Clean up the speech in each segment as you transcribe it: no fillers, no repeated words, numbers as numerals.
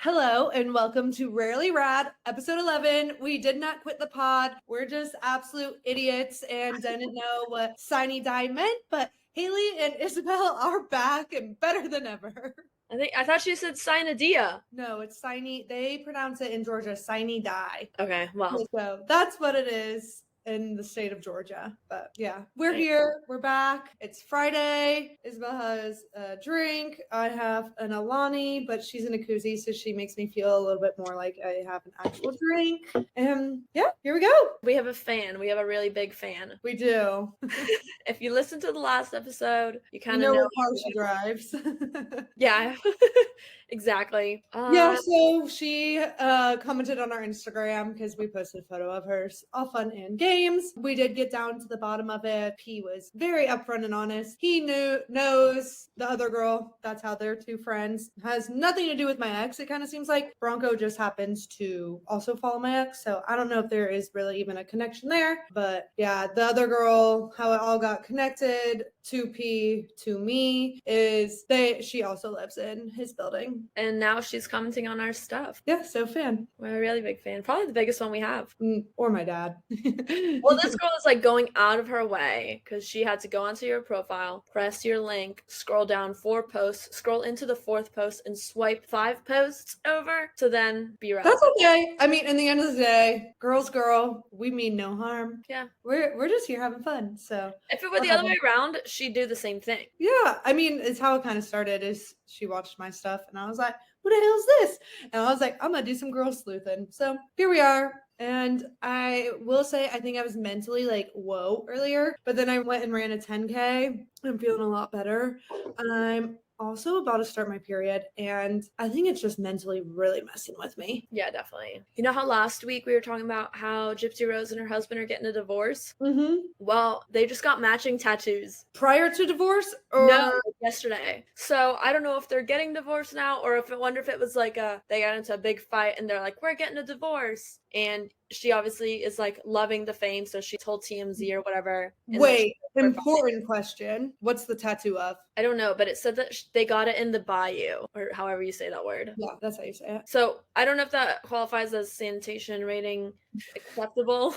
Hello and welcome to Rarely Rad, episode 11. We did not quit the pod. We're just absolute idiots and didn't know what sine die meant, but Haley and Isabel are back and better than ever. I thought you said Sinadia. No, it's sine. They pronounce it in Georgia sine die. Okay, well. So that's what it is in the state of Georgia. But yeah, we're here. We're back. It's Friday. Isabel has a drink. I have an Alani, but she's in a koozie, so she makes me feel a little bit more like I have an actual drink. And yeah, here we go. We have a fan. We have a really big fan. We do. If you listen to the last episode, you kind of know know how she drives. Yeah, exactly. Yeah, so she commented on our Instagram because we posted a photo of hers, all fun and games. We did get down to the bottom of it. P was very upfront and honest. He knows the other girl. That's how they're two friends. Has nothing to do with my ex. It kind of seems like Bronco just happens to also follow my ex. So I don't know if there is really even a connection there. But yeah, the other girl, how it all got connected to P to me is she also lives in his building. And now she's commenting on our stuff. Yeah, so fan. We're a really big fan. Probably the biggest one we have. Or my dad. Well, this girl is like going out of her way because she had to go onto your profile, press your link, scroll down 4 posts, scroll into the 4th post, and swipe 5 posts over to then be relevant. That's okay. I mean, in the end of the day, girl's girl, we mean no harm. Yeah. We're just here having fun. So if it were the other way around, she'd do the same thing. Yeah. I mean, it's how it kind of started is she watched my stuff and I was like, what the hell is this? And I was like, I'm going to do some girl sleuthing. So here we are. And I will say, I think I was mentally like, whoa, earlier. But then I went and ran a 10K. I'm feeling a lot better. I'm also about to start my period, and I think it's just mentally really messing with me. Yeah, definitely. You know how last week we were talking about how Gypsy Rose and her husband are getting a divorce? Mm-hmm. Well, they just got matching tattoos. Prior to divorce? Or... No, yesterday. So I don't know if they're getting divorced now, or if I wonder if it was like they got into a big fight and they're like, we're getting a divorce. And she obviously is like loving the fame, so she told TMZ or whatever. Wait, important question. What's the tattoo of? I don't know, but it said that they got it in the bayou, or however you say that word. Yeah, that's how you say it. So I don't know if that qualifies as sanitation rating acceptable.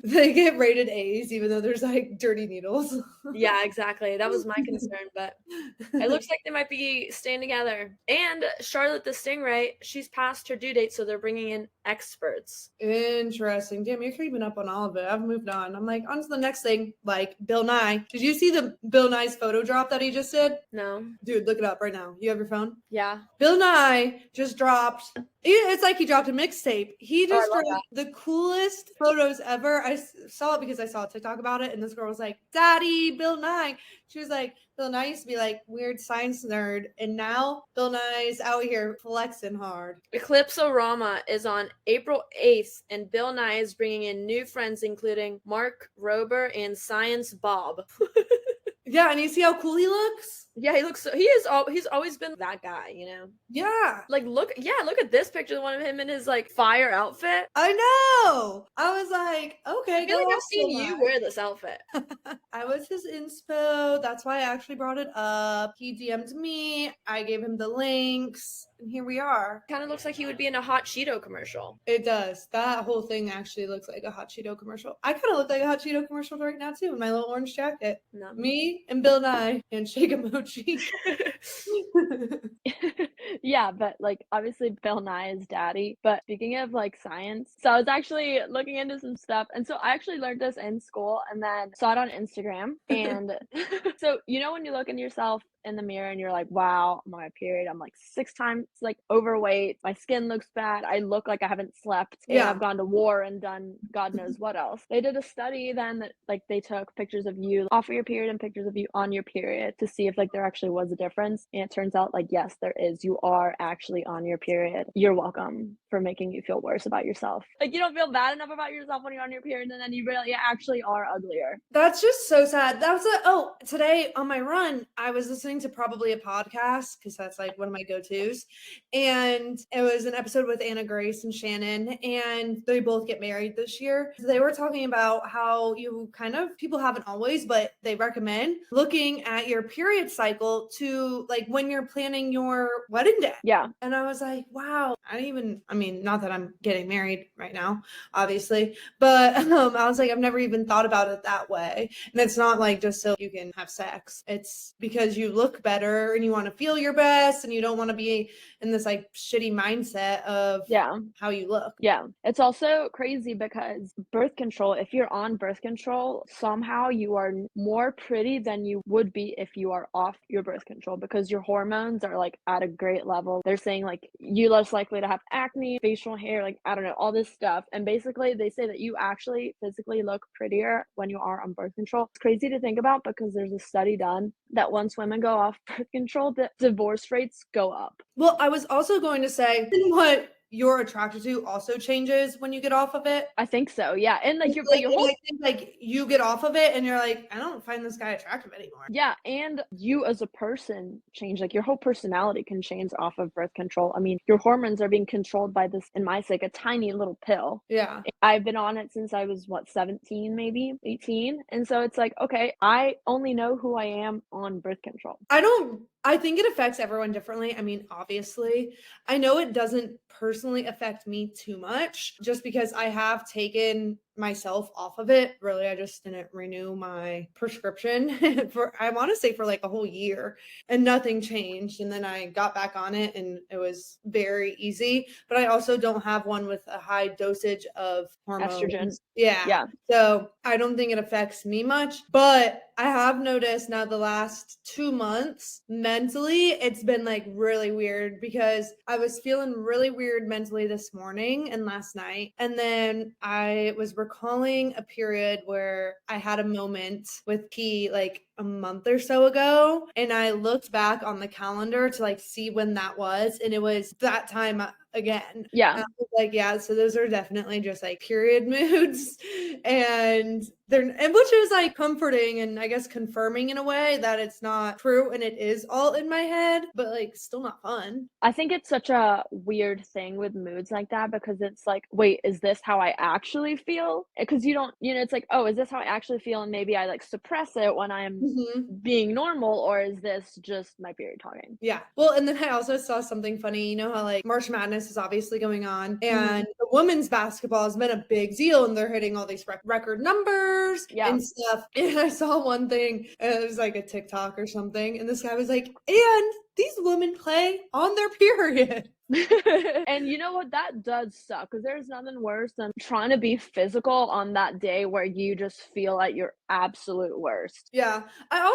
They get rated A's even though there's like dirty needles. Yeah, exactly. That was my concern, but it looks like they might be staying together. And Charlotte the Stingray, she's past her due date, so they're bringing in experts. Interesting. Damn, you're keeping up on all of it. I've moved on. I'm like, on to the next thing, like Bill Nye. Did you see the Bill Nye's photo drop that he just did? No. Dude, look it up right now. You have your phone? Yeah. Bill Nye just dropped, it's like he dropped a mixtape. He just dropped the coolest photos ever. I saw it because I saw a TikTok about it, and this girl was like, Daddy, Bill Nye. She was like, Bill Nye used to be like weird science nerd, and now Bill Nye's out here flexing hard. Eclipse-O-Rama is on April 8th, and Bill Nye is bringing in new friends, including Mark Rober and Science Bob. Yeah, and you see how cool he looks? Yeah, he's always been that guy, you know? Yeah. Like, look at this picture, one of him in his, like, fire outfit. I know! I was like, okay. I feel like I've seen you wear this outfit. I was his inspo. That's why I actually brought it up. He DM'd me. I gave him the links. And here we are. Kind of looks like he would be in a Hot Cheeto commercial. It does. That whole thing actually looks like a Hot Cheeto commercial. I kind of look like a Hot Cheeto commercial right now, too, in my little orange jacket. No. Me and Bill Nye and shake emoji. Yeah, but like obviously Bill Nye is daddy. But speaking of like science, so I was actually looking into some stuff, and so I actually learned this in school and then saw it on Instagram. And so you know when you look in yourself in the mirror and you're like, wow, I'm on my period, I'm like 6 times like overweight, my skin looks bad, I look like I haven't slept, and I've gone to war and done God knows what else. They did a study then that like they took pictures of you off of your period and pictures of you on your period to see if like there actually was a difference, and it turns out like yes, there is. You are actually on your period. You're welcome for making you feel worse about yourself. Like you don't feel bad enough about yourself when you're on your period, and then you really actually are uglier. That's just so sad. That was today on my run, I was listening listening to probably a podcast because that's like one of my go-tos. And it was an episode with Anna Grace and Shannon, and they both get married this year. They were talking about how you kind of, people haven't always, but they recommend looking at your period cycle to like when you're planning your wedding day. Yeah. And I was like, wow, I mean, not that I'm getting married right now, obviously, but I was like, I've never even thought about it that way. And it's not like just so you can have sex. It's because you look better and you want to feel your best and you don't want to be in this like shitty mindset of how you look. Yeah. It's also crazy because birth control, if you're on birth control, somehow you are more pretty than you would be if you are off your birth control because your hormones are like at a great level. They're saying like you're less likely to have acne, facial hair, like I don't know, all this stuff. And basically they say that you actually physically look prettier when you are on birth control. It's crazy to think about because there's a study done that once women go off birth control, the divorce rates go up. Well, I was also going to say what you're attracted to also changes when you get off of it. I think so, yeah. And like I think like you get off of it and you're like, I don't find this guy attractive anymore. Yeah, and you as a person change, like your whole personality can change off of birth control. I mean, your hormones are being controlled by this, in my sake, a tiny little pill. Yeah. I've been on it since I was 17, maybe 18. And so it's like, okay, I only know who I am on birth control. I think it affects everyone differently. I mean, obviously, I know it doesn't personally affect me too much just because I have taken myself off of it. Really, I just didn't renew my prescription for, I want to say for like a whole year, and nothing changed. And then I got back on it and it was very easy. But I also don't have one with a high dosage of hormones. Estrogen. Yeah. So I don't think it affects me much, but I have noticed now the last 2 months mentally, it's been like really weird because I was feeling really weird mentally this morning and last night. And then I was recalling a period where I had a moment with P like a month or so ago. And I looked back on the calendar to like see when that was. And it was that time again. Yeah. I was like, yeah, so those are definitely just like period moods. And which is like comforting and I guess confirming in a way that it's not true and it is all in my head, but like still not fun. I think it's such a weird thing with moods like that because it's like, wait, is this how I actually feel? Because you don't, it's like, oh, is this how I actually feel? And maybe I like suppress it when I'm being normal, or is this just my period talking? Yeah. Well, and then I also saw something funny. You know how like March Madness is obviously going on and the women's basketball has been a big deal and they're hitting all these record numbers and stuff. And I saw one thing, and it was like a TikTok or something. And this guy was like, and these women play on their period. And you know what, that does suck because there's nothing worse than trying to be physical on that day where you just feel at your absolute worst. Yeah. I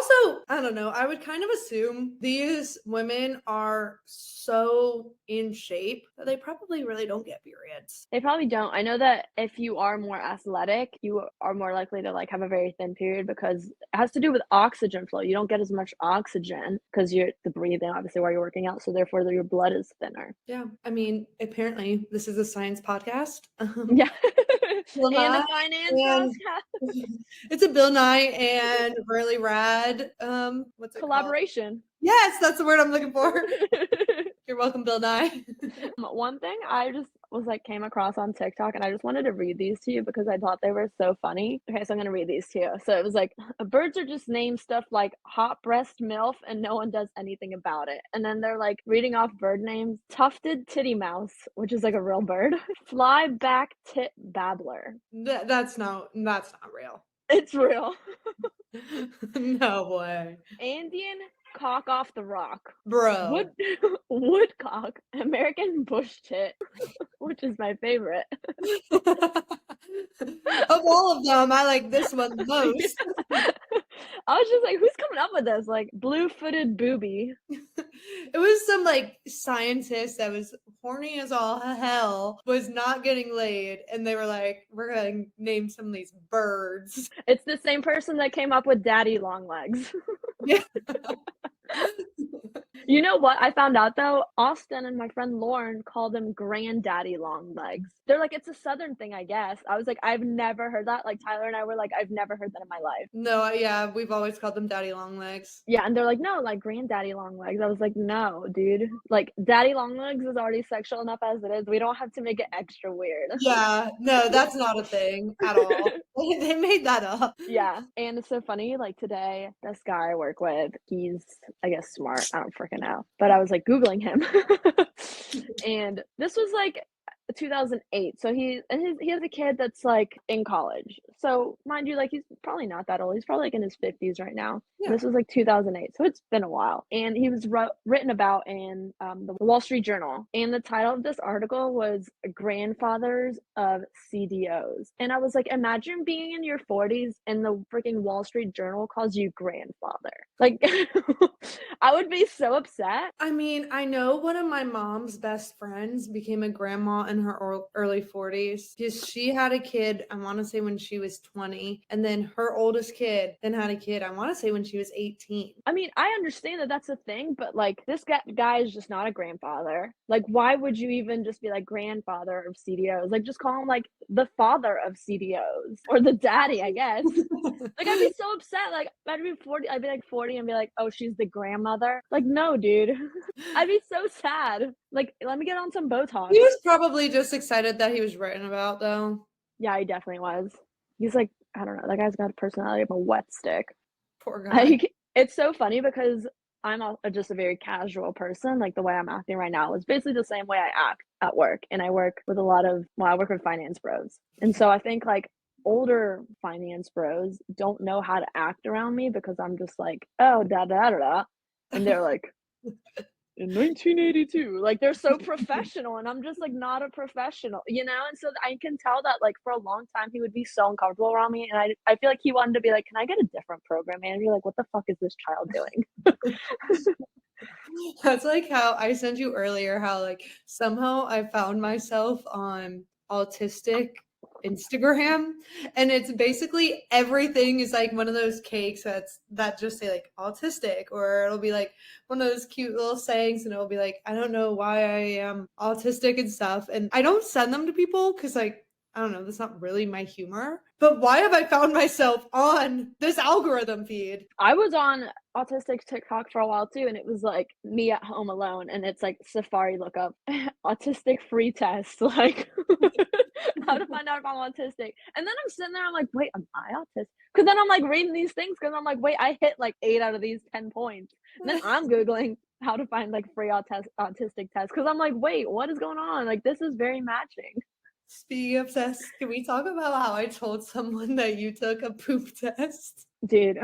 don't know, I would kind of assume these women are so in shape that they probably really don't get periods. They probably don't. I know that if you are more athletic, you are more likely to like have a very thin period because it has to do with oxygen flow. You don't get as much oxygen because you're the breathing obviously while you're working out, so therefore your blood is thinner. Yeah, I mean, apparently this is a science podcast. Yeah. And a finance podcast. It's a Bill Nye and really rad what's it collaboration called? Yes, that's the word I'm looking for. You're welcome, Bill Nye. One thing I just was like came across on TikTok and I just wanted to read these to you because I thought they were so funny. Okay, so I'm gonna read these to you. So it was like, birds are just named stuff like hot breast MILF and no one does anything about it. And then they're like reading off bird names: tufted titty mouse, which is like a real bird, fly back tit babbler. That's not real. It's real. No way. Andean cock off the rock. Bro. Woodcock, American bush tit, which is my favorite. Of all of them, I like this one the most. I was just like, who's coming up with this? Like, blue-footed booby. It was some like scientist that was horny as all hell, was not getting laid, and they were like, we're gonna name some of these birds. It's the same person that came up with daddy long legs. Yeah. You know what I found out though? Austin and my friend Lauren called him Granddaddy Long Legs. They're like, it's a Southern thing, I guess. I was like, I've never heard that. Like Tyler and I were like, I've never heard that in my life. No, yeah, we've always called them daddy long legs. Yeah, and they're like, no, like Granddaddy Long Legs. I was like, no, dude. Like Daddy Long Legs is already sexual enough as it is. We don't have to make it extra weird. Yeah, no, that's not a thing at all. They made that up. Yeah, and it's so funny, like, today, this guy I work with, he's, I guess, smart, I don't freaking know, but I was, like, Googling him, and this was, like, 2008, so he has a kid that's, like, in college, so, mind you, like, he's probably not that old, he's probably, like, in his 50s right now. Yeah. This was, like, 2008, so it's been a while, and he was written about in, the Wall Street Journal, and the title of this article was "Grandfathers of CDOs," and I was like, imagine being in your 40s and the freaking Wall Street Journal calls you grandfather. Like, I would be so upset. I mean, I know one of my mom's best friends became a grandma in her early 40s because she had a kid, I want to say when she was 20, and then her oldest kid then had a kid, I want to say when she was 18. I mean, I understand that that's a thing, but like this guy is just not a grandfather. Like, why would you even just be like grandfather of CDOs? Like, just call him like the father of CDOs or the daddy, I guess. Like, I'd be so upset. Like, I'd be 40 and be like, oh, she's the grandmother. Like, no, dude. I'd be so sad. Like, let me get on some Botox. He was probably just excited that he was written about, though. Yeah, he definitely was. He's like, I don't know. That guy's got a personality of a wet stick. Poor guy. Like, it's so funny because I'm just a very casual person. Like, the way I'm acting right now is basically the same way I act at work. And I work with I work with finance bros. And so I think, like, older finance bros don't know how to act around me because I'm just like, oh, da da da da. And they're like, in 1982, like they're so professional, and I'm just like not a professional, you know? And so I can tell that like for a long time he would be so uncomfortable around me, and I feel like he wanted to be like, can I get a different program manager? Like, what the fuck is this child doing? That's like how I sent you earlier, how like somehow I found myself on autistic Instagram, and it's basically everything is like one of those cakes that just say like autistic, or it'll be like one of those cute little sayings, and it'll be like, I don't know why I am autistic and stuff. And I don't send them to people because like I don't know, that's not really my humor. But why have I found myself on this algorithm feed? I was on autistic TikTok for a while too, and it was like me at home alone, and it's like Safari lookup autistic free test, like how to find out if I'm autistic. And then I'm sitting there, I'm like, wait, am I autistic? Because then I'm like reading these things because I'm like, wait, I hit like 8 out of these 10 points. And then I'm Googling how to find like free autistic tests because I'm like, wait, what is going on? Like, this is very matching. Speaking of tests, can we talk about how I told someone that you took a poop test? Dude.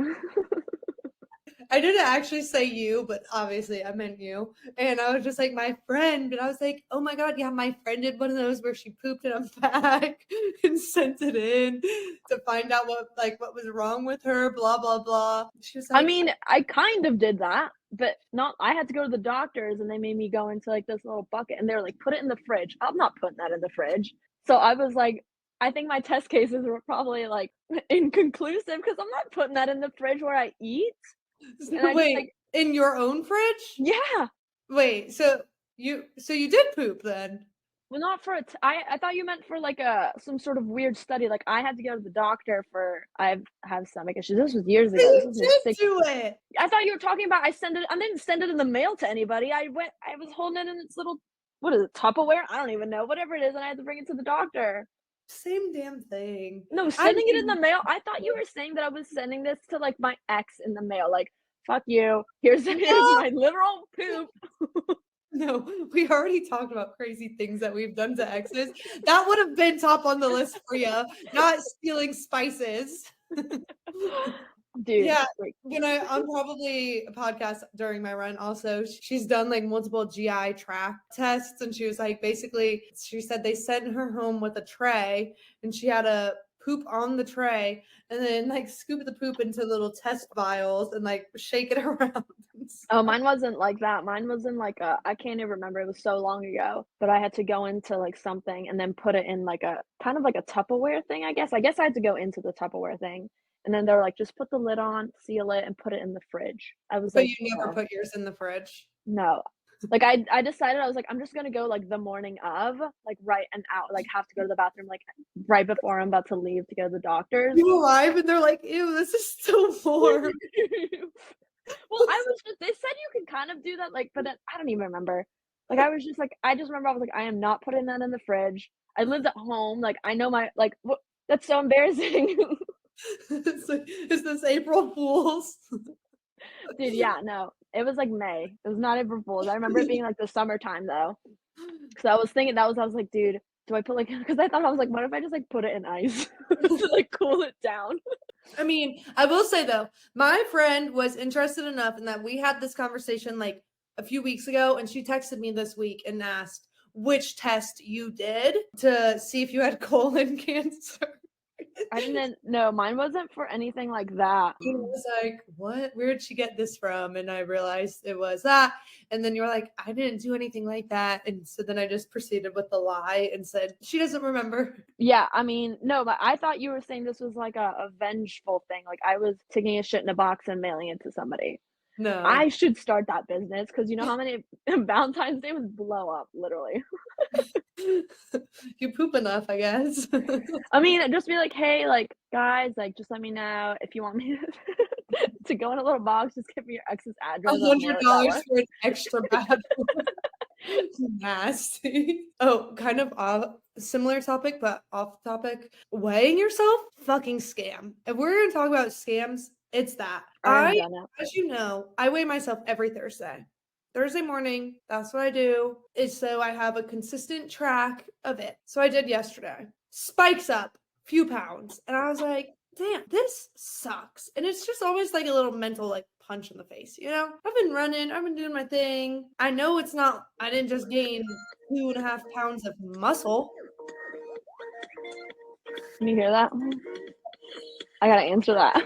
I didn't actually say you, but obviously I meant you. And I was just like, my friend. And I was like, oh my God, yeah, my friend did one of those where she pooped in a bag and sent it in to find out what was wrong with her, blah, blah, blah. She was like, I mean, I kind of did that, but not, I had to go to the doctors and they made me go into like this little bucket and they were like, put it in the fridge. I'm not putting that in the fridge. So I was like, I think my test cases were probably like inconclusive because I'm not putting that in the fridge where I eat. wait, like, in your own fridge? Yeah. Wait, so you did poop then? Well, not for I thought you meant for like some sort of weird study. Like I had to go to the doctor for I have stomach issues. This was years ago. You did do it. I thought you were talking about I didn't send it in the mail to anybody. I was holding it in its little, what is it, Tupperware? I don't even know. Whatever it is, and I had to bring it to the doctor. Same damn thing. No, sending it in the mail. I thought you were saying that I was sending this to like my ex in the mail. Like, fuck you. Here's my literal poop. No, we already talked about crazy things that we've done to exes. That would have been top on the list for you, not stealing spices. Dude, yeah, on probably a podcast during my run also, she's done like multiple GI tract tests, and she was like, basically, she said they sent her home with a tray and she had to poop on the tray and then like scoop the poop into little test vials and like shake it around. Oh, mine wasn't like that. Mine was in like I can't even remember. It was so long ago, but I had to go into like something and then put it in like a kind of like a Tupperware thing, I guess. I had to go into the Tupperware thing. And then they're like, just put the lid on, seal it, and put it in the fridge. I was so like, you never put yours in the fridge? No. Like, I decided, I was like, I'm just gonna go, like, the morning of, like, right and out, like, have to go to the bathroom, like, right before I'm about to leave to go to the doctor's. You alive? And they're like, ew, this is so warm. Well, I was just they said you could kind of do that, like, but then I don't even remember. Like, I was just like I just remember I was like, "I am not putting that in the fridge." I lived at home, like, I know my like, what that's so embarrassing. It's like, is this April Fool's? Dude, yeah, no. It was, like, May. It was not April Fool's. I remember it being, like, the summertime, though. So I was thinking I was like, "Dude, do I put, like" because I thought I was like, "What if I just, like, put it in ice to, like, cool it down?" I mean, I will say though, my friend was interested enough in that we had this conversation like a few weeks ago, and she texted me this week and asked which test you did to see if you had colon cancer. I didn't know. Mine wasn't for anything like that. I was like, what? Where did she get this from? And I realized it was that. And then you were like, I didn't do anything like that. And so then I just proceeded with the lie and said, she doesn't remember. Yeah, I mean, no, but I thought you were saying this was like a vengeful thing. Like I was taking a shit in a box and mailing it to somebody. No. I should start that business because you know how many Valentine's Day would blow up, literally. You poop enough, I guess. I mean, just be like, hey, like guys, like just let me know if you want me to go in a little box. Just give me your ex's address. I'll mail it that $100 way. for an extra bad one. Nasty. Oh, kind of off similar topic, but off topic. Weighing yourself? Fucking scam. If we're gonna talk about scams, it's that. Already done it. As you know, I weigh myself every Thursday. Thursday morning, that's what I do. Is so I have a consistent track of it. So I did yesterday. Spikes up a few pounds. And I was like, damn, this sucks. And it's just always like a little mental like punch in the face, you know? I've been running, I've been doing my thing. I know it's not, I didn't just gain 2.5 pounds of muscle. Can you hear that? I gotta answer that.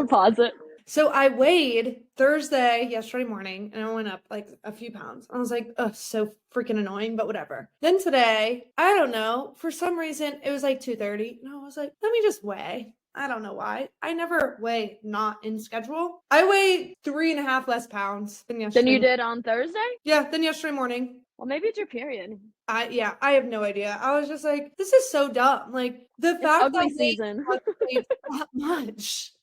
Pause it. So I weighed Thursday, yesterday morning, and I went up like a few pounds. I was like, oh, so freaking annoying, but whatever. Then today, I don't know, for some reason, it was like 2:30. And I was like, let me just weigh. I don't know why. I never weigh not in schedule. I weighed 3.5 less pounds than yesterday. Than you did on Thursday? Yeah, than yesterday morning. Well, maybe it's your period. I have no idea. I was just like, this is so dumb. Like the fact that Ugly I season. weighed that much.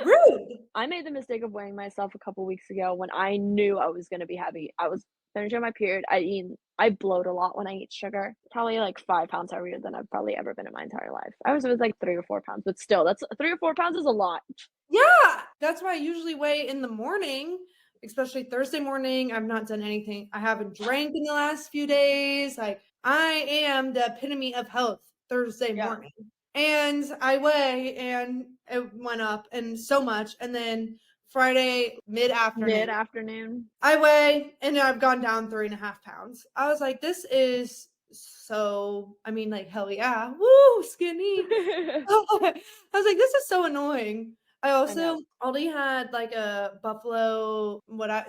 Rude. I made the mistake of weighing myself a couple weeks ago when I knew I was gonna be heavy. I was finishing my period. I bloat a lot when I eat sugar. Probably like 5 pounds heavier than I've probably ever been in my entire life. It was like 3 or 4 pounds, but still, that's 3 or 4 pounds is a lot. Yeah, that's why I usually weigh in the morning, especially Thursday morning. I've not done anything. I haven't drank in the last few days. Like I am the epitome of health Thursday Yeah. morning. And I weigh and it went up and so much. And then Friday mid-afternoon, I weigh and I've gone down 3.5 pounds. I was like, this is so, I mean, like, hell yeah. Woo, skinny. I was like, this is so annoying. I also already had like a buffalo, what I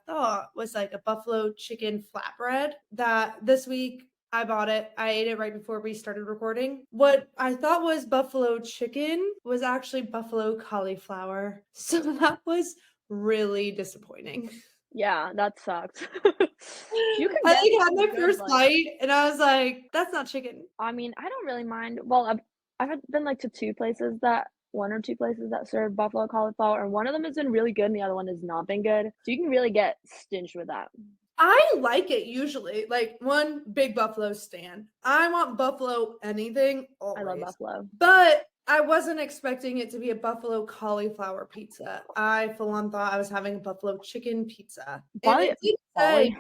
thought was like a buffalo chicken flatbread that this week I bought it. I ate it right before we started recording. What I thought was buffalo chicken was actually buffalo cauliflower. So that was really disappointing. Yeah, that sucked. You can I get like had some my good, first like bite and I was like, that's not chicken. I mean, I don't really mind. Well, I've been like to 1 or 2 places that serve buffalo cauliflower, and one of them has been really good and the other one has not been good. So you can really get stinched with that. I like it usually. Like one big buffalo stand. I want buffalo anything. Always. I love buffalo. But I wasn't expecting it to be a buffalo cauliflower pizza. I full on thought I was having a buffalo chicken pizza. And it did say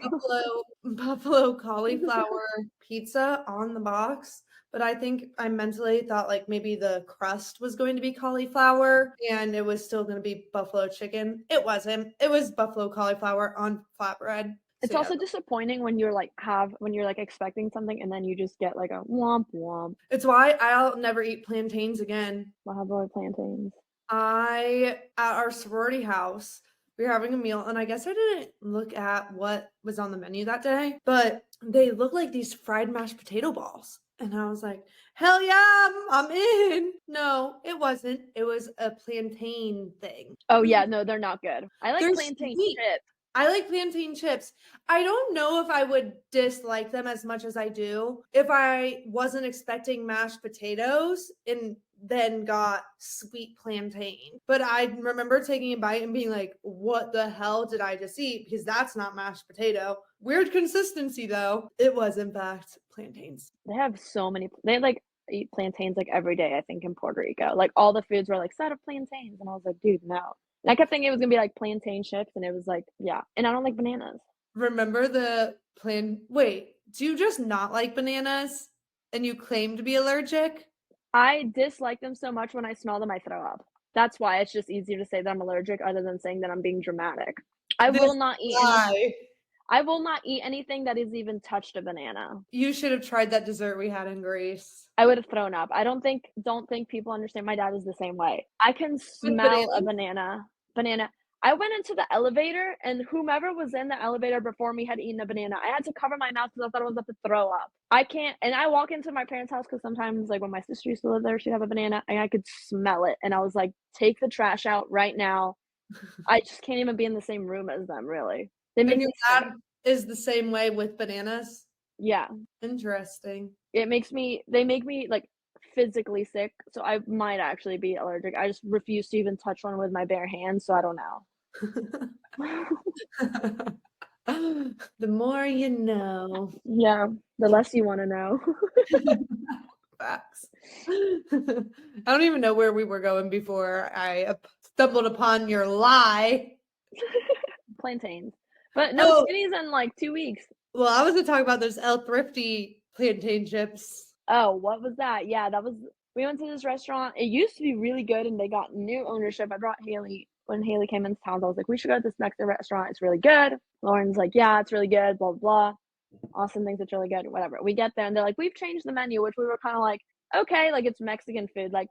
buffalo cauliflower pizza on the box. But I think I mentally thought like maybe the crust was going to be cauliflower and it was still going to be buffalo chicken. It wasn't. It was buffalo cauliflower on flatbread. It's also disappointing when you're like expecting something and then you just get like a womp womp. It's why I'll never eat plantains again. Wow, boy, plantains. At our sorority house, we were having a meal, and I guess I didn't look at what was on the menu that day, but they look like these fried mashed potato balls. And I was like, hell yeah, I'm in. No, it wasn't. It was a plantain thing. Oh yeah, no, they're not good. I like They're plantain sweet. chip. I like plantain chips. I don't know if I would dislike them as much as I do if I wasn't expecting mashed potatoes and then got sweet plantain. But I remember taking a bite and being like, what the hell did I just eat? Because that's not mashed potato. Weird consistency though. It was in fact plantains. They have so many. They like eat plantains like every day. I think in Puerto Rico, like all the foods were like side of plantains, and I was like, dude, no. And I kept thinking it was gonna be like plantain chips, and it was like, yeah. And I don't like bananas. Remember the wait, do you just not like bananas and you claim to be allergic? I dislike them so much when I smell them, I throw up. That's why it's just easier to say that I'm allergic, other than saying that I'm being dramatic. I This will not eat. guy. I will not eat anything that is even touched a banana. You should have tried that dessert we had in Greece. I would have thrown up. I don't think people understand. My dad is the same way. I can smell a banana. I went into the elevator, and whomever was in the elevator before me had eaten a banana. I had to cover my mouth because I thought I was about to throw up. I can't, and I walk into my parents' house because sometimes, like when my sister used to live there, she'd have a banana, and I could smell it. And I was like, take the trash out right now. I just can't even be in the same room as them, really. They make And your me dad sick. is the same way with bananas? Yeah. Interesting. They make me like physically sick, so I might actually be allergic. I just refuse to even touch one with my bare hands, so I don't know. The more you know. Yeah, the less you want to know. Facts. I don't even know where we were going before I stumbled upon your lie. Plantains. But no Oh. skinnies in like 2 weeks. Well, I was going to talk about those El Thrifty plantain chips. Oh, what was that? Yeah, we went to this restaurant. It used to be really good, and they got new ownership. I brought Haley when Haley came into town. I was like, we should go to this Mexican restaurant. It's really good. Lauren's like, yeah, it's really good, blah, blah, blah. Austin thinks it's really good, whatever. We get there, and they're like, we've changed the menu, which we were kind of like, okay, like it's Mexican food. Like,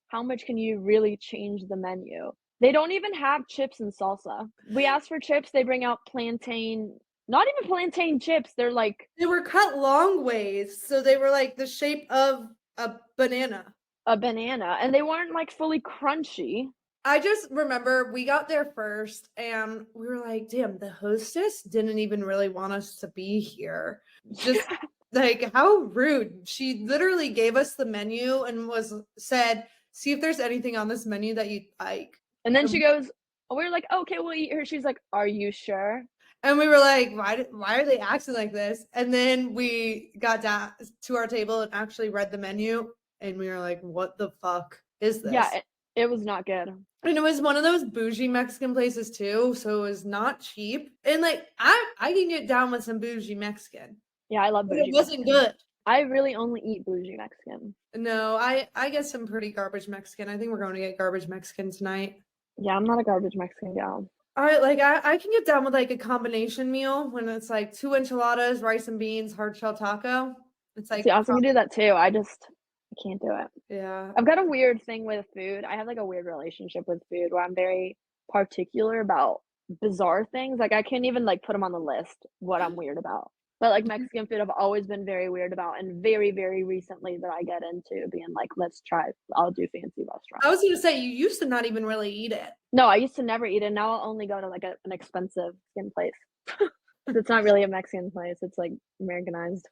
how much can you really change the menu? They don't even have chips and salsa. We asked for chips. They bring out plantain, not even plantain chips. They're like They were cut long ways, so they were like the shape of a banana. a banana, and they weren't like fully crunchy. I just remember we got there first and we were like, damn, the hostess didn't even really want us to be here. Just like, how rude. She literally gave us the menu and said, see if there's anything on this menu that you like. And then she goes, we were like, okay, we'll eat her. She's like, are you sure? And we were like, why are they acting like this? And then we got down to our table and actually read the menu and we were like, what the fuck is this? Yeah, it was not good. And it was one of those bougie Mexican places too, so it was not cheap. And like I can get down with some bougie Mexican. Yeah, I love But bougie it wasn't Mexican. good. I really only eat bougie Mexican. No, I get some pretty garbage Mexican. I think we're going to get garbage Mexican tonight. Yeah, I'm not a garbage Mexican gal. All right, like I can get down with like a combination meal when it's like 2 enchiladas, rice and beans, hard shell taco. It's like See, I was gonna do that too. I can't do it. yeah. I've got a weird thing with food. I have like a weird relationship with food where I'm very particular about bizarre things. Like I can't even like put them on the list what I'm weird about. But like Mexican food, I've always been very weird about, and very, very recently that I get into being like, let's try. I'll do fancy restaurants. I was gonna say you used to not even really eat it. No, I used to never eat it. Now I'll only go to like an expensive Mexican place. It's not really a Mexican place. It's like Americanized.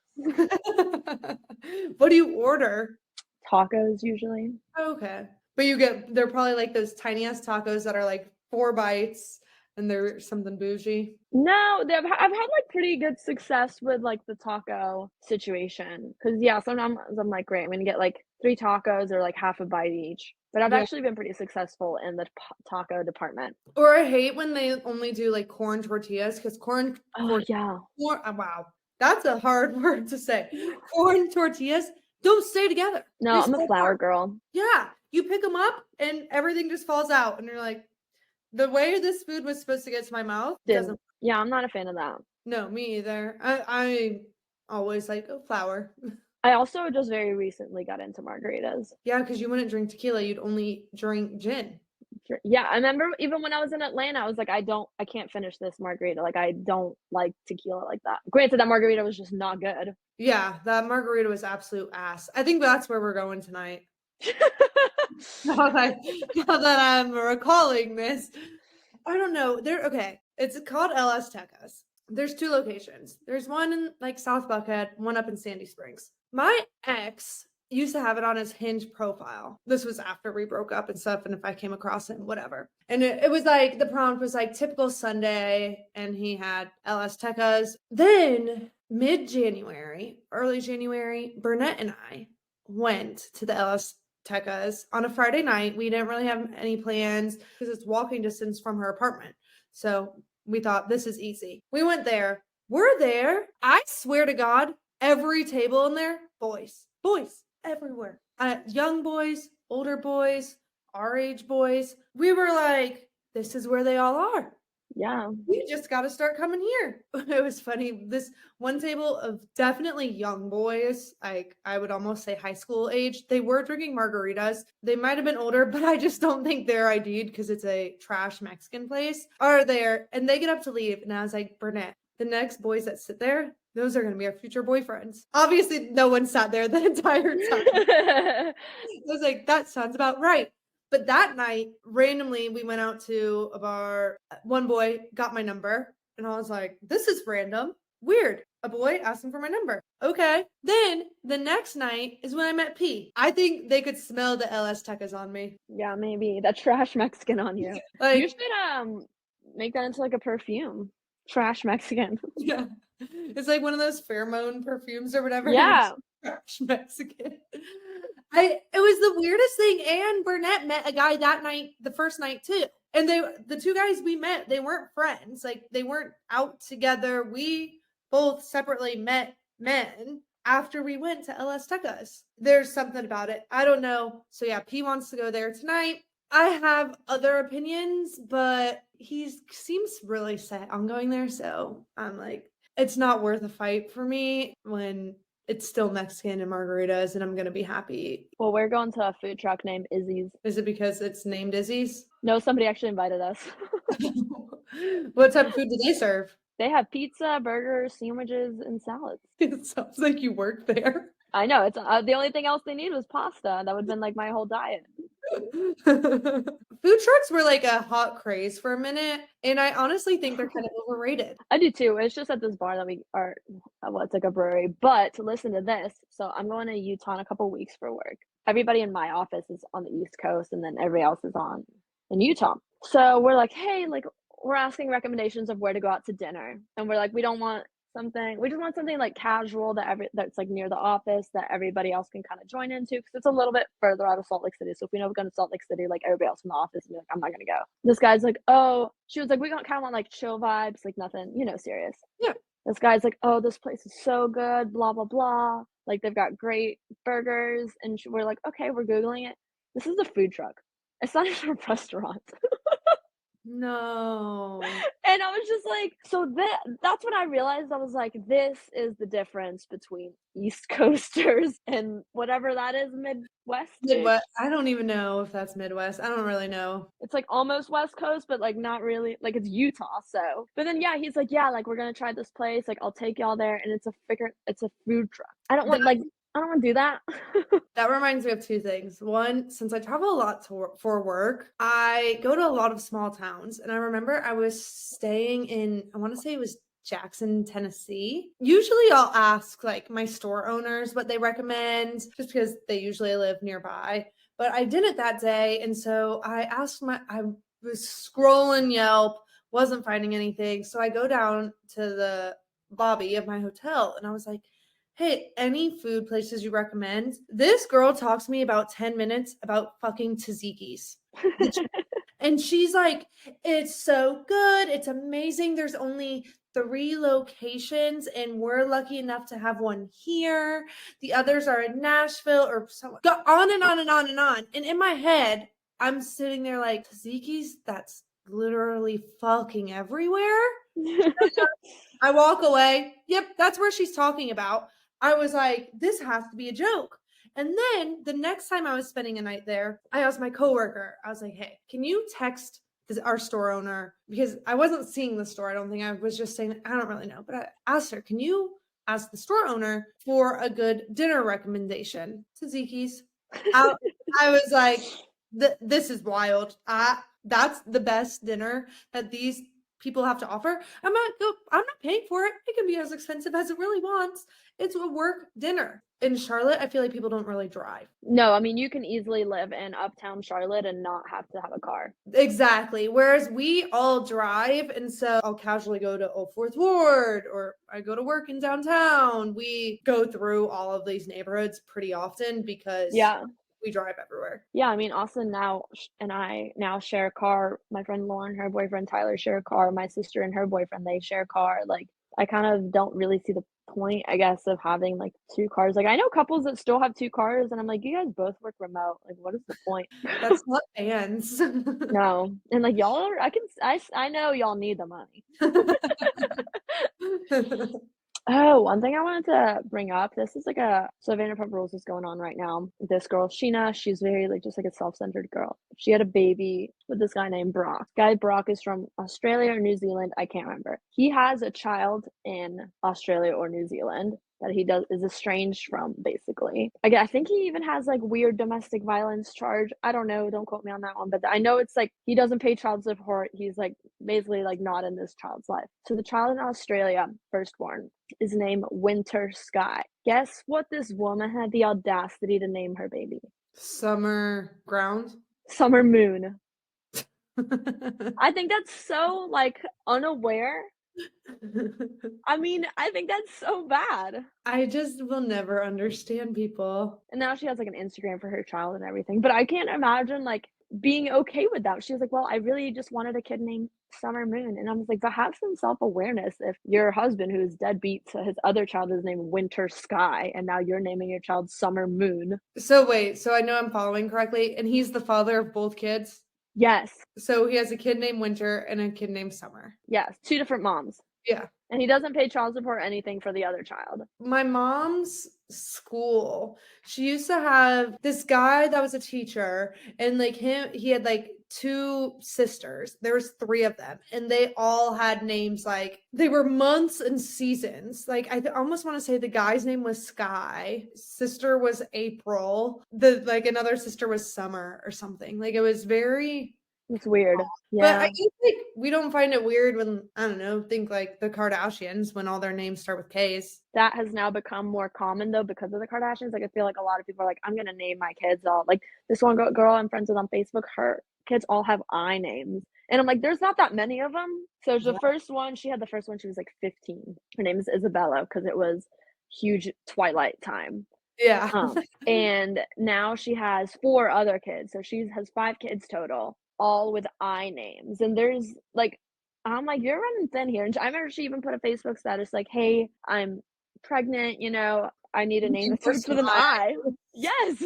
What do you order? Tacos usually. Okay. But they're probably like those tiny ass tacos that are like 4 bites and they're something bougie. No, I've had like pretty good success with like the taco situation. Cause yeah, sometimes I'm like, great, I'm gonna get like 3 tacos or like half a bite each. But I've actually been pretty successful in the taco department. Or I hate when they only do like corn tortillas because Yeah. Wow. That's a hard word to say. Corn tortillas don't stay together. No, I'm a flour girl. Yeah. You pick them up and everything just falls out. And you're like, the way this food was supposed to get to my mouth doesn't. Yeah, I'm not a fan of that. No, me either. I always like flour. I also just very recently got into margaritas. Yeah, because you wouldn't drink tequila. You'd only drink gin. Yeah, I remember even when I was in Atlanta, I was like, I can't finish this margarita. Like, I don't like tequila like that. Granted, that margarita was just not good. Yeah, that margarita was absolute ass. I think that's where we're going tonight. now that I'm recalling this, I don't know. Okay. It's called LS Tecas. There's 2 locations. There's one in like South Buckhead, one up in Sandy Springs. My ex used to have it on his Hinge profile. This was after we broke up and stuff, and if I came across him, whatever. And it was like the prompt was like typical Sunday, and he had LS Tecas. Then mid-January, early January, Burnett and I went to the LS Tecas on a Friday night. We didn't really have any plans because it's walking distance from her apartment. So we thought this is easy. We went there. We're there. I swear to God, every table in there, boys everywhere. Young boys, older boys, our age boys. We were like, this is where they all are. Yeah. We just got to start coming here. It was funny. This one table of definitely young boys, like I would almost say high school age, they were drinking margaritas. They might have been older, but I just don't think they're ID'd because it's a trash Mexican place, are there. And they get up to leave. And I was like, Burnett, the next boys that sit there, those are going to be our future boyfriends. Obviously, no one sat there the entire time. I was like, that sounds about right. But that night, randomly, we went out to a bar. One boy got my number, and I was like, this is random. Weird. A boy asking for my number. Okay. Then the next night is when I met P. I think they could smell the LS Tecas on me. Yeah, maybe. That trash Mexican on you. Like, You should make that into like a perfume. Trash Mexican. yeah. It's like one of those pheromone perfumes or whatever. Yeah. Trash Mexican. It was the weirdest thing. And Burnett met a guy that night, the first night too. And the 2 guys we met, they weren't friends. Like they weren't out together. We both separately met men after we went to LS Tecas. There's something about it. I don't know. So yeah, P wants to go there tonight. I have other opinions, but he seems really set on going there. So I'm like, it's not worth a fight for me when it's still Mexican and margaritas, and I'm going to be happy. Well, we're going to a food truck named Izzy's. Is it because it's named Izzy's? No, somebody actually invited us. What type of food do they serve? They have pizza, burgers, sandwiches, and salads. It sounds like you work there. I know. It's the only thing else they need was pasta. That would have been like my whole diet. Food trucks were like a hot craze for a minute, and I honestly think they're kind of overrated. I do too. It's just at this bar that we are, well, it's like a brewery. But to listen to this, so I'm going to Utah in a couple weeks for work. Everybody in my office is on the East Coast, and then everybody else is in Utah. So we're like, hey, like we're asking recommendations of where to go out to dinner, and we're like, we just want something like casual that's like near the office that everybody else can kind of join into, because it's a little bit further out of Salt Lake City. So if we know we're going to Salt Lake City, like everybody else in the office will be like, I'm not going to go. This guy's like, oh, she was like, we kind of want like chill vibes, like nothing, serious. Yeah. This guy's like, oh, this place is so good, blah, blah, blah. Like they've got great burgers. And we're like, okay, we're Googling it. This is a food truck. It's not even a restaurant. No. And I was just like, so that's when I realized. I was like, this is the difference between East Coasters and whatever that is, Midwest. I don't even know if that's Midwest. I don't really know. It's like almost West Coast, but like not really. Like it's Utah. So, but then yeah, he's like, yeah, like we're gonna try this place. Like I'll take y'all there, and it's a food truck. I don't want to do that. That reminds me of 2 things. One, since I travel a lot for work, I go to a lot of small towns. And I remember I was staying in, I want to say it was Jackson, Tennessee. Usually I'll ask like my store owners what they recommend, just because they usually live nearby. But I didn't that day. And so I was scrolling Yelp, wasn't finding anything. So I go down to the lobby of my hotel and I was like, hey, any food places you recommend? This girl talks to me about 10 minutes about fucking tzatziki's. And she's like, it's so good. It's amazing. There's only 3 locations and we're lucky enough to have one here. The others are in Nashville or somewhere. Go on and on and on and on. And in my head, I'm sitting there like, tzatziki's, that's literally fucking everywhere. I walk away. Yep, that's where she's talking about. I was like, this has to be a joke. And then the next time I was spending a night there, I asked my coworker, I was like, hey, can you text our store owner? Because I wasn't seeing the store. I don't think I was just saying, I don't really know. But I asked her, can you ask the store owner for a good dinner recommendation? Tzatziki's. I was like, this is wild. That's the best dinner that these people have to offer. I'm not paying for it. It can be as expensive as it really wants. It's a work dinner. In Charlotte, I feel like people don't really drive. No, I mean, you can easily live in uptown Charlotte and not have to have a car. Exactly. Whereas we all drive, and so I'll casually go to Old Fourth Ward, or I go to work in downtown. We go through all of these neighborhoods pretty often because Yeah. we drive everywhere. Yeah, I mean, Austin now and I now share a car. My friend Lauren, her boyfriend Tyler share a car. My sister and her boyfriend, they share a car. Like, I kind of don't really see the point, I guess, of having like two cars. Like, I know couples that still have two cars, and I'm like, you guys both work remote. Like, what is the point? That's not fans. No, and like y'all are, I know y'all need the money. Oh, one thing I wanted to bring up, this is like so Vanderpump Rules is going on right now. This girl, Sheena, she's very like just like a self-centered girl. She had a baby with this guy named Brock. Guy Brock is from Australia or New Zealand, I can't remember. He has a child in Australia or New Zealand that he is estranged from, basically. I think he even has like weird domestic violence charge. I don't know, don't quote me on that one, but I know it's like he doesn't pay child support. He's like basically like not in this child's life. So the child in Australia, firstborn, is named Winter Sky. Guess what this woman had the audacity to name her baby? Summer ground. Summer Moon. I think that's so like unaware. I mean, I think that's so bad. I just will never understand people. And now she has like an Instagram for her child and everything. But I can't imagine like being okay with that. She was like, well, I really just wanted a kid named Summer Moon. And I was like, but have some self-awareness if your husband, who's deadbeat to his other child, is named Winter Sky, and now you're naming your child Summer Moon. So wait, so I know I'm following correctly, and he's the father of both kids? Yes. So he has a kid named Winter and a kid named Summer. Yes. Two different moms. Yeah. And he doesn't pay child support or anything for the other child. My mom's school, she used to have this guy that was a teacher, and like he had like two sisters. There was three of them, and they all had names like they were months and seasons. Like I almost want to say the guy's name was Sky, sister was April, like another sister was Summer or something. Like it was very. It's weird. Yeah. But I Yeah. guess like we don't find it weird when, I don't know, think like the Kardashians when all their names start with K's. That has now become more common though because of the Kardashians. Like I feel like a lot of people are like, I'm gonna name my kids all like this one girl I'm friends with on Facebook, her kids all have I names. And I'm like, there's not that many of them. So the first one, she had the first one, she was like 15. Her name is Isabella because it was huge Twilight time. Yeah. And now she has 4 other kids. So she has 5 kids total, all with I names. And there's like, I'm like, you're running thin here. And I remember she even put a Facebook status like, hey, I'm pregnant, you know, I need a name that starts with an I. Yes.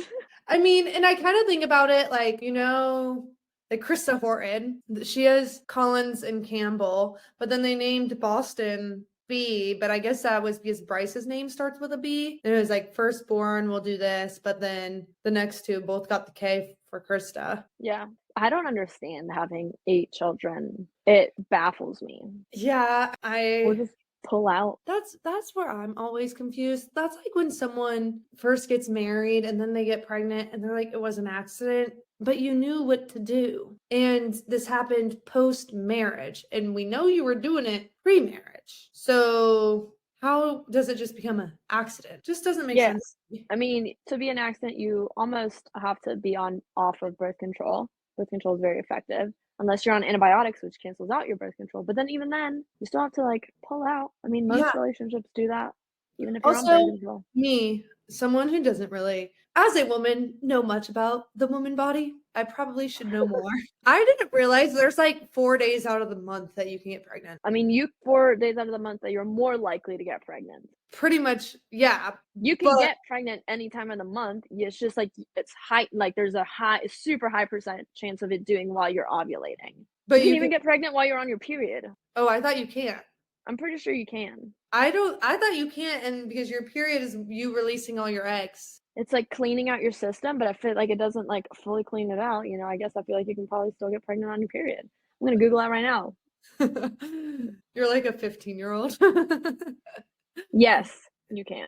I mean, and I kind of think about it like, you know, like Krista Horton, she has Collins and Campbell, but then they named Boston B, but I guess that was because Bryce's name starts with a B. And it was like firstborn will do this, but then the next two both got the K for Krista. Yeah. I don't understand having 8 children. It baffles me. Yeah, Or just pull out. That's where I'm always confused. That's like when someone first gets married and then they get pregnant and they're like, it was an accident, but you knew what to do. And this happened post-marriage, and we know you were doing it pre-marriage. So how does it just become an accident? Just doesn't make sense. I mean, to be an accident, you almost have to be off of birth control. Birth control is very effective. Unless you're on antibiotics, which cancels out your birth control. But then even then, you still have to like pull out. I mean, most relationships do that, even if you're on birth control. Me, someone who doesn't really, as a woman, know much about the woman body, I probably should know more. I didn't realize there's like 4 days out of the month that you can get pregnant. I mean, 4 days out of the month that you're more likely to get pregnant. Pretty much, yeah. You can get pregnant any time of the month. It's just like it's high, like there's a super high percent chance of it doing while you're ovulating. But you can even get pregnant while you're on your period. Oh, I thought you can't. I'm pretty sure you can. I thought you can't, and because your period is you releasing all your eggs. It's like cleaning out your system, but I feel like it doesn't like fully clean it out. You know, I guess I feel like you can probably still get pregnant on your period. I'm gonna Google that right now. You're like a 15-year-old. Yes, you can.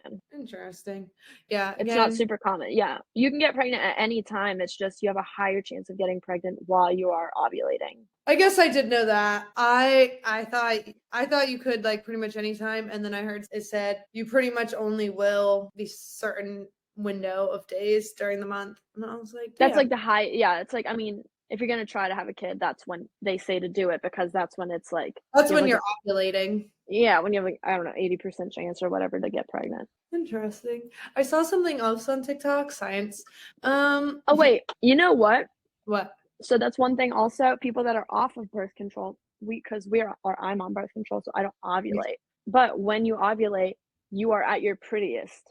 Interesting. Yeah, It's not again, super common. Yeah. You can get pregnant at any time. It's just you have a higher chance of getting pregnant while you are ovulating. I guess I did know that. I thought you could like pretty much anytime, and then I heard it said you pretty much only will the certain window of days during the month. And I was like, That's damn. like the high yeah, it's like I mean, if you're gonna try to have a kid, that's when they say to do it because that's when it's like That's you have when like you're a ovulating. yeah, when you have like, I don't know, 80% chance or whatever to get pregnant. Interesting. I saw something else on TikTok, science. Oh wait, you know what? What? So that's one thing also, people that are off of birth control, because we're or I'm on birth control, so I don't ovulate. But when you ovulate, you are at your prettiest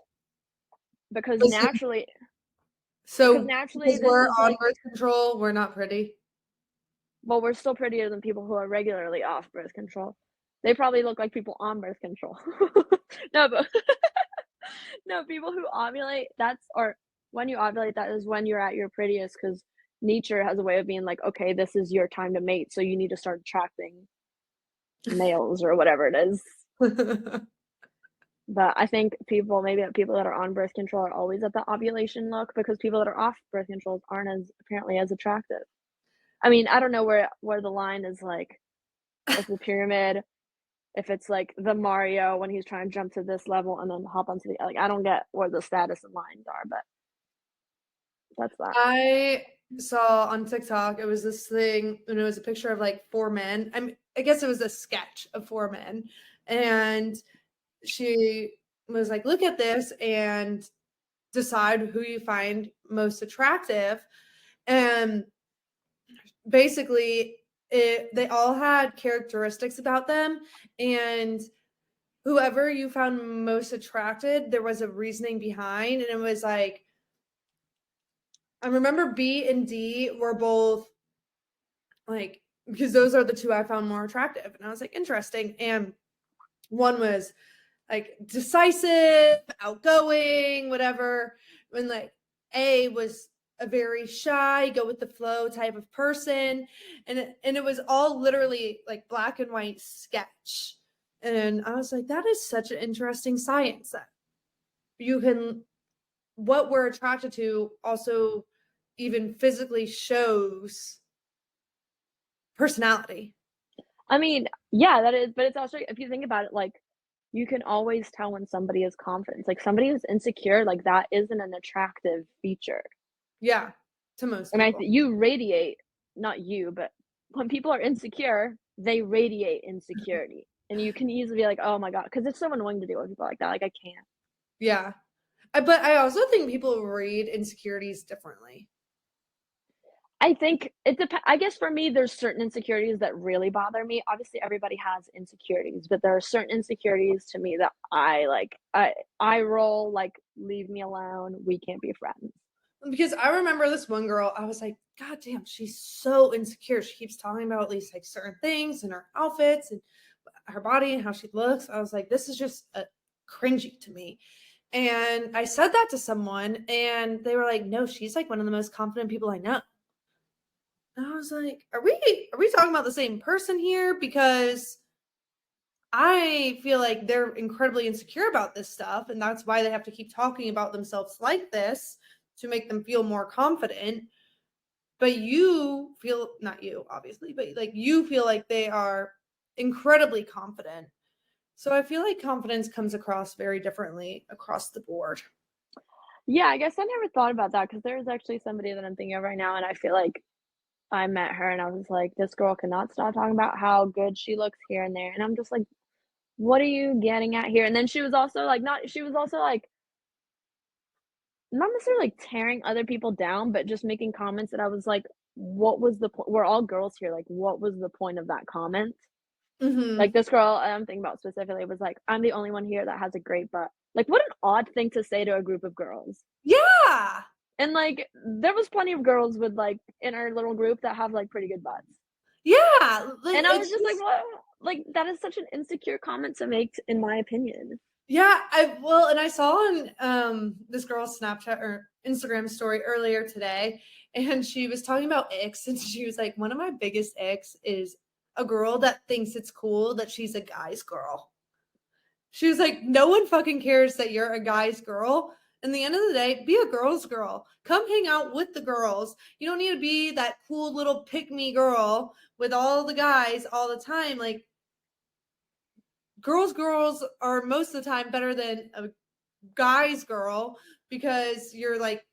because Listen, naturally because so naturally because this we're is on like birth control, we're not pretty. well, we're still prettier than people who are regularly off birth control. They probably look like people on birth control. No, but no, people who ovulate, that's or when you ovulate, that is when you're at your prettiest because nature has a way of being like, okay, this is your time to mate, so you need to start attracting males or whatever it is. But I think maybe people that are on birth control are always at the ovulation look because people that are off birth controls aren't as apparently as attractive. I mean, I don't know where the line is like with the pyramid, if it's like the Mario when he's trying to jump to this level and then hop onto the like I don't get where the status and lines are, but that's that. I saw on TikTok, it was this thing, and it was a picture of like four men. I guess it was a sketch of four men. And she was like, look at this and decide who you find most attractive. And basically, they all had characteristics about them. And whoever you found most attracted, there was a reasoning behind. And it was like, I remember B and D were both like, because those are the two I found more attractive. And I was like, interesting. And one was like decisive, outgoing, whatever. When like A was a very shy, go with the flow type of person. And it was all literally like black and white sketch. And I was like, that is such an interesting science that you can what we're attracted to also even physically shows personality. I mean, yeah, that is, but it's also if you think about it, like you can always tell when somebody is confident. Like somebody who's insecure, like that isn't an attractive feature. Yeah, to most And people. you radiate, not you, but when people are insecure, they radiate insecurity. And you can easily be like, oh my God, because it's so annoying to deal with people like that. Like I can't. Yeah. But I also think people read insecurities differently. I think it depends. I guess for me, there's certain insecurities that really bother me. Obviously, everybody has insecurities, but there are certain insecurities to me that I like. I roll like, leave me alone. We can't be friends. Because I remember this one girl, I was like, God damn, she's so insecure. She keeps talking about at least like certain things and her outfits and her body and how she looks. I was like, this is just cringy to me. And I said that to someone, and they were like, no, she's like one of the most confident people I know. And I was like, are we talking about the same person here? Because I feel like they're incredibly insecure about this stuff, and that's why they have to keep talking about themselves like this to make them feel more confident. But you feel not you, obviously, but like you feel like they are incredibly confident. So I feel like confidence comes across very differently across the board. Yeah, I guess I never thought about that because there's actually somebody that I'm thinking of right now, and I feel like I met her and I was like, this girl cannot stop talking about how good she looks here and there. And I'm just like, what are you getting at here? And then she was also like, not necessarily like tearing other people down, but just making comments that I was like, what was the point? We're all girls here. Like, what was the point of that comment? Hmm. Like, this girl I'm thinking about specifically was like, I'm the only one here that has a great butt. Like, what an odd thing to say to a group of girls. Yeah. And like, there was plenty of girls with like in our little group that have like pretty good butts. Yeah. Like, And I was it's just like, just, "What?" Like, that is such an insecure comment to make, in my opinion. yeah. And I saw on this girl's Snapchat or Instagram story earlier today, and she was talking about icks, and she was like, one of my biggest icks is a girl that thinks it's cool that she's a guy's girl. She was like, no one fucking cares that you're a guy's girl. In the end of the day, be a girl's girl. Come hang out with the girls. You don't need to be that cool little pick-me girl with all the guys all the time. Like, girls are most of the time better than a guy's girl because you're like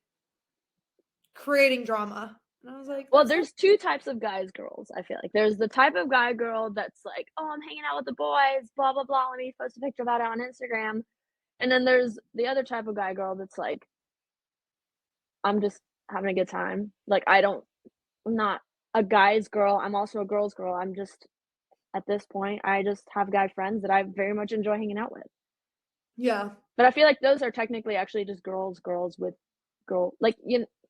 creating drama. And I was like, Well, that's there's two types of guys, girls, I feel like. There's the type of guy girl that's like, oh, I'm hanging out with the boys, blah, blah, blah. Let me post a picture about it on Instagram. And then there's the other type of guy girl that's like, I'm just having a good time. Like, I'm not a guy's girl. I'm also a girl's girl. I'm just, at this point, I just have guy friends that I very much enjoy hanging out with. yeah. But I feel like those are technically actually just girls with like,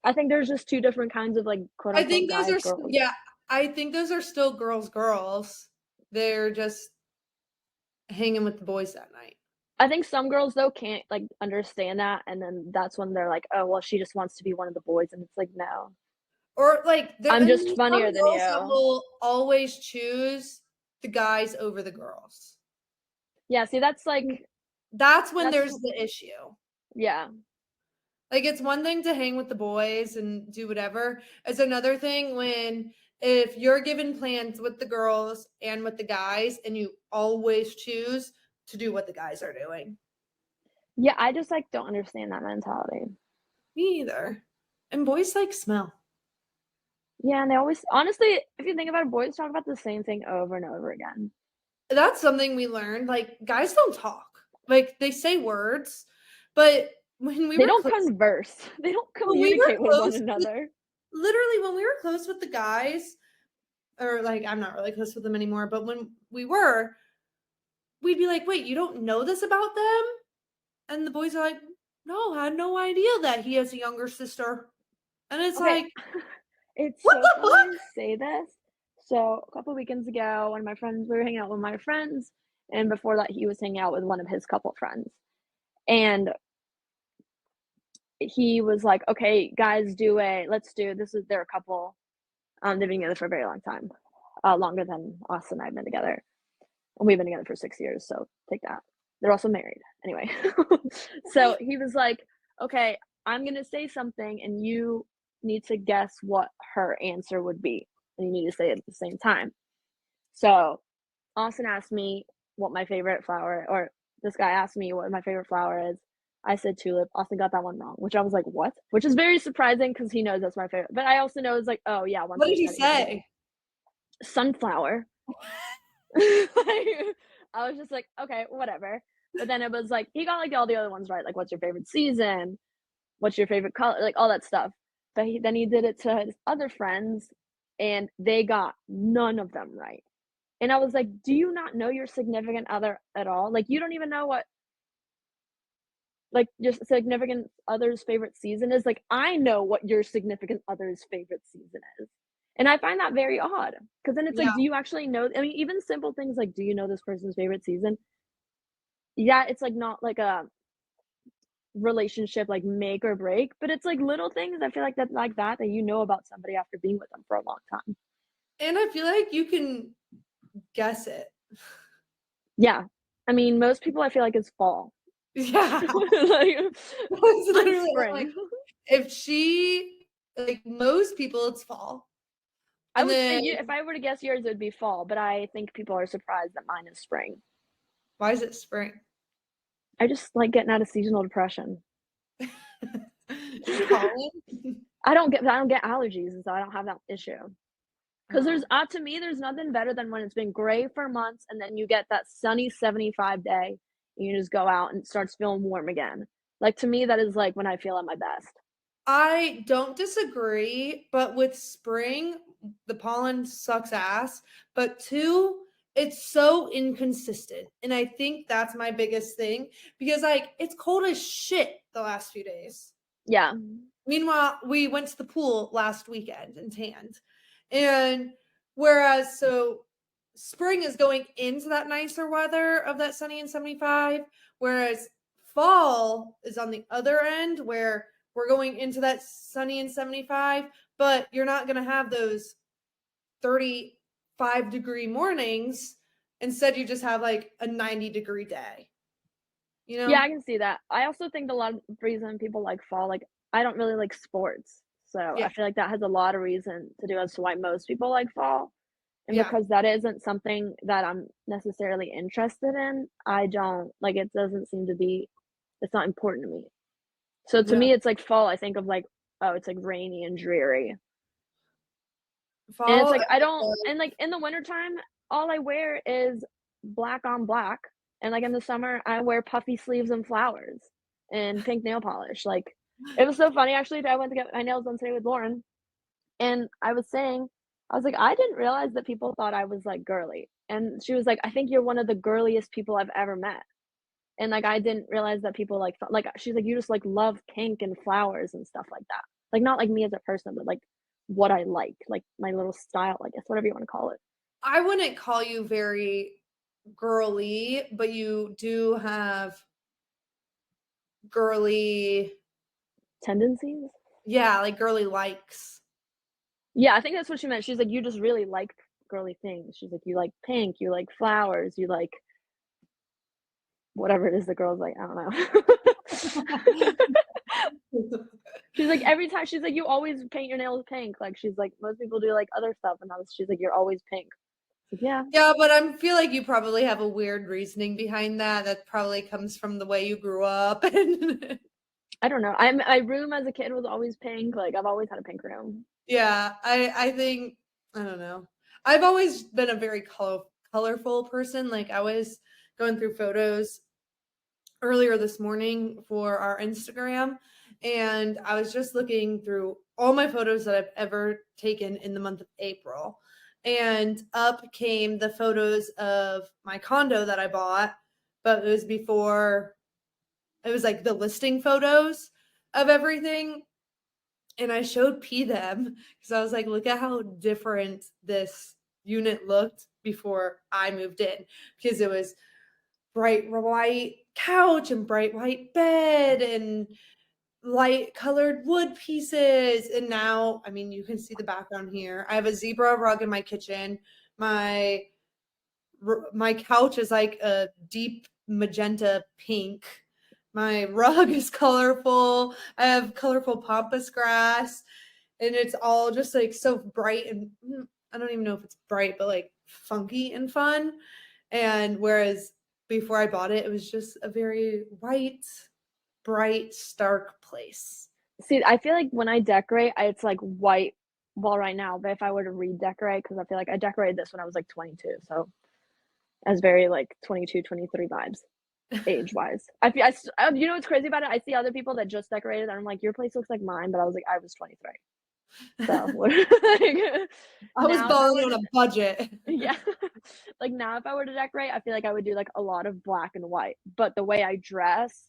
I think there's just two different kinds of like quote I unquote think those guys, are girls. yeah, I think those are still girls. They're just hanging with the boys that night. I think some girls though can't like understand that, and then that's when they're like, oh well, she just wants to be one of the boys, and it's like, no. Or like I'm just there's funnier some than girls that you. will always choose the guys over the girls. Yeah, see, that's like That's when that's there's the issue. yeah. Like, it's one thing to hang with the boys and do whatever. It's another thing when if you're given plans with the girls and with the guys and you always choose to do what the guys are doing. Yeah, I just like don't understand that mentality. Me either. And boys like smell. Yeah, and they always honestly, if you think about it, boys talk about the same thing over and over again. That's something we learned. Like, guys don't talk. Like, they say words, but when we They were don't close, converse. They don't when we were communicate with one close, another. literally when we were close with the guys, or like I'm not really close with them anymore, but when we were, we'd be like, wait, you don't know this about them? And the boys are like, no, I had no idea that he has a younger sister. And it's Okay. like, It's what so the funny fuck? to say this. So a couple weekends ago, one of my friends, we were hanging out with my friends, and before that, he was hanging out with one of his couple friends. And he was like, okay, guys, this is, they're a couple. They've been together for a very long time, longer than us and I've been together. And we've been together for 6 years, so take that. They're also married. Anyway. So he was like, okay, I'm going to say something and you need to guess what her answer would be. And you need to say it at the same time. So Austin asked me what my favorite flower, or this guy asked me what my favorite flower is. I said tulip. Austin got that one wrong, which I was like, what? Which is very surprising because he knows that's my favorite. But I also know it's like, oh yeah, once What I did he said it, say? sunflower. Like, I was just like, okay, whatever. But then it was like he got like all the other ones right, like what's your favorite season, what's your favorite color, like all that stuff. But then he did it to his other friends, and they got none of them right. And I was like, do you not know your significant other at all? Like you don't even know what like your significant other's favorite season is. Like I know what your significant other's favorite season is. And I find that very odd because then it's Yeah. like, do you actually know? I mean, even simple things like, do you know this person's favorite season? Yeah, it's like not like a relationship like make or break, but it's like little things I feel like that you know about somebody after being with them for a long time. And I feel like you can guess it. Yeah. I mean, most people I feel like it's fall. Yeah. Like, It's I'm literally spring. like, if she, like most people, it's fall. I And would say then, if I were to guess yours, it would be fall, but I think people are surprised that mine is spring. why is it spring? I just like getting out of seasonal depression. Pollen? I don't get allergies, so I don't have that issue. Because there's to me, there's nothing better than when it's been gray for months and then you get that sunny 75 day and you just go out and it starts feeling warm again. Like to me, that is like when I feel at my best. I don't disagree, but with spring, the pollen sucks ass. But two, it's so inconsistent. And I think that's my biggest thing because, like, it's cold as shit the last few days. Yeah. Meanwhile, we went to the pool last weekend and tanned. And whereas, so spring is going into that nicer weather of that sunny and 75, whereas fall is on the other end where we're going into that sunny and 75, but you're not going to have those 35-degree mornings. Instead, you just have like a 90-degree day. you know? Yeah, I can see that. I also think a lot of reason people like fall, like I don't really like sports, so Yeah. I feel like that has a lot of reason to do as to why most people like fall. And Yeah. because that isn't something that I'm necessarily interested in, I don't like it doesn't seem to be it's not important to me. So to Yeah. me, it's like fall, I think of like, oh, it's like rainy and dreary. And it's Fall, like I I feel don't like and like in the wintertime, all I wear is black on black. And like in the summer, I wear puffy sleeves and flowers and pink nail polish. Like it was so funny actually. I went to get my nails done today with Lauren, and I was saying, I was like, I didn't realize that people thought I was like girly. And she was like, I think you're one of the girliest people I've ever met. And like I didn't realize that people like she's like, you just like love pink and flowers and stuff like that. Like not like me as a person, but like what I like my little style, I guess, whatever you want to call it. I wouldn't call you very girly, but you do have girly, Tendencies. yeah, like girly likes. Yeah, I think that's what she meant. She's like, you just really like girly things. She's like, you like pink, you like flowers, you like whatever it is the girls like. I don't know. She's like, every time she's like, you always paint your nails pink. Like she's like, most people do like other stuff, and she's like, you're always pink. Like, yeah, Yeah, but I feel like you probably have a weird reasoning behind that. That probably comes from the way you grew up. And I don't know. My room as a kid was always pink. Like I've always had a pink room. yeah, I think I don't know. I've always been a very colorful person. Like I was going through photos earlier this morning for our Instagram, and I was just looking through all my photos that I've ever taken in the month of April. And up came the photos of my condo that I bought, but it was before it was like the listing photos of everything. And I showed P them because I was like, look at how different this unit looked before I moved in, because it was bright white couch and bright white bed and light colored wood pieces. And now, I mean, you can see the background here. I have a zebra rug in my kitchen. My my couch is like a deep magenta pink. My rug is colorful. I have colorful pampas grass, and it's all just like so bright and I don't even know if it's bright, but like funky and fun. And whereas before I bought it, it was just a very white, bright, stark place. See, I feel like when I decorate, it's like white. Well, right now, but if I were to redecorate, because I feel like I decorated this when I was like 22, so as very like 22, 23 vibes, age wise. You know what's crazy about it? I see other people that just decorated, and I'm like, your place looks like mine, but I was like, I was 23. So like, I was now if I balling were on to, a budget. yeah, like now if I were to decorate, I feel like I would do like a lot of black and white. But the way I dress,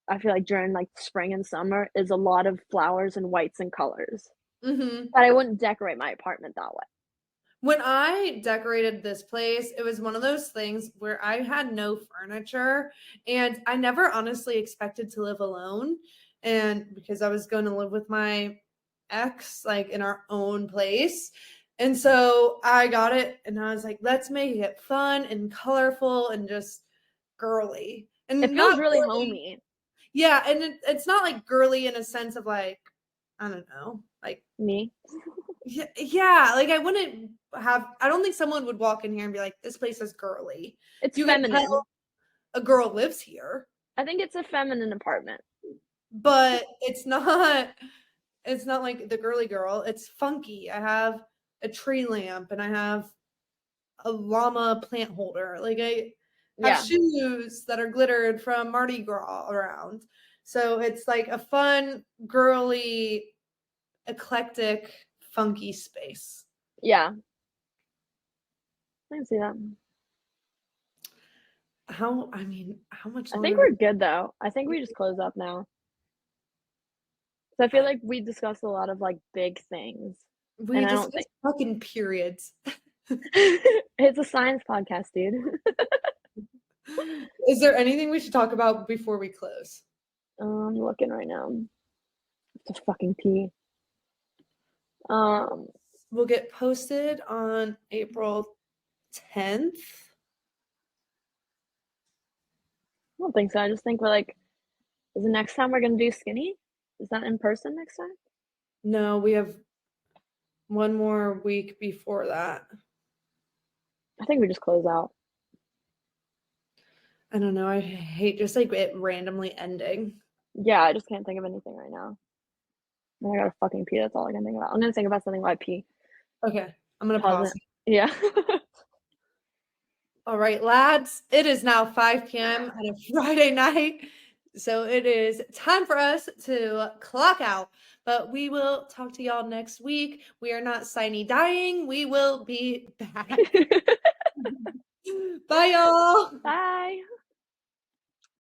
I feel like during like spring and summer is a lot of flowers and whites and colors. Hmm. But I wouldn't decorate my apartment that way. When I decorated this place, it was one of those things where I had no furniture and I never honestly expected to live alone. And because I was going to live with my ex, like in our own place. And so I got it and I was like, let's make it fun and colorful and just girly. It And feels not really girly. homey. Yeah. And it's not like girly in a sense of like, I don't know, like Me. yeah, like I wouldn't have I don't think someone would walk in here and be like, "This place is girly." It's You can feminine. tell a girl lives here, I think it's a feminine apartment. but it's not like the girly girl. It's funky. I have a tree lamp and I have a llama plant holder. Like I have Yeah. shoes that are glittered from Mardi Gras around. So it's like a fun, girly, eclectic, funky space. Yeah. I can see that. How much I think longer do we're good though. I think we just close up now. So I feel like we discussed a lot of like big things. we And I don't discuss think fucking periods? it's a science podcast, dude. Is there anything we should talk about before we close? I'm looking right now. Just fucking pee. Um, Will get posted on April 10th. don't think so. I just think we're like, is the next time we're gonna do skinny? Is that in person next time? No, we have one more week before that. I think we just close out. I don't know. I hate just like it randomly ending. Yeah, I just can't think of anything right now. And I gotta fucking pee. That's all I can think about. I'm gonna think about something while I pee. Okay, I'm gonna Pause pause. it. Yeah. All right, lads, it is now 5 p.m. on a Friday night. So it is time for us to clock out. But we will talk to y'all next week. We are not signy dying. We will be back. Bye, y'all. Bye.